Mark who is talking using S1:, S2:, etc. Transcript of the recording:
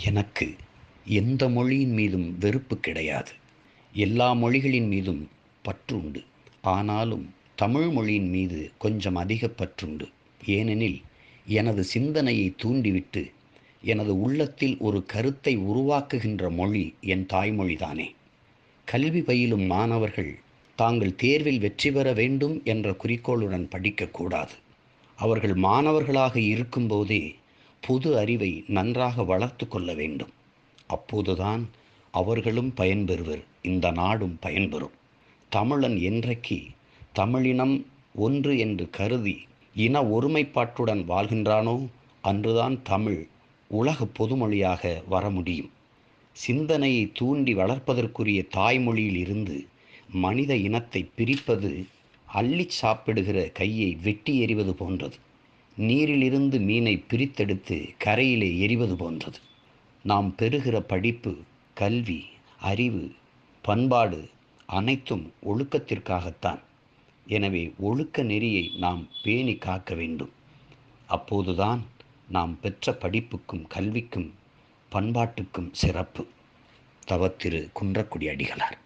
S1: எனக்கு எந்த மொழியின் மீதும் வெறுப்பு கிடையாது. எல்லா மொழிகளின் மீதும் பற்று உண்டு. ஆனாலும் தமிழ் மொழியின் மீது கொஞ்சம் அதிக பற்றுண்டு. ஏனெனில் எனது சிந்தனையை தூண்டிவிட்டு எனது உள்ளத்தில் ஒரு கருத்தை உருவாக்குகின்ற மொழி என் தாய்மொழிதானே. கல்வி பயிலும் மாணவர்கள் தாங்கள் தேர்வில் வெற்றி பெற வேண்டும் என்ற குறிக்கோளுடன் படிக்கக்கூடாது. அவர்கள் மாணவர்களாக இருக்கும்போதே பொது அறிவை நன்றாக வளர்த்து கொள்ள வேண்டும். அப்போதுதான் அவர்களும் பயன்பெறுவர், இந்த நாடும் பயன்பெறும். தமிழன் என்றைக்கு தமிழினம் ஒன்று என்று கருதி இன ஒருமைப்பாட்டுடன் வாழ்கின்றானோ அன்றுதான் தமிழ் உலக பொதுமொழியாக வர முடியும். சிந்தனையை தூண்டி வளர்ப்பதற்குரிய தாய்மொழியில் இருந்து மனித இனத்தை பிரிப்பது அள்ளி சாப்பிடுகிற கையை வெட்டி எறிவது போன்றது. நீரிலிருந்து மீனை பிரித்தெடுத்து கரையிலே எறிவது போன்றது. நாம் பெறுகிற படிப்பு, கல்வி, அறிவு, பண்பாடு அனைத்தும் ஒழுக்கத்திற்காகத்தான். எனவே ஒழுக்க நெறியை நாம் பேணி காக்க வேண்டும். அப்போதுதான் நாம் பெற்ற படிப்புக்கும் கல்விக்கும் பண்பாட்டுக்கும் சிறப்பு. தவத்திரு குன்றக்குடி அடிகளார்.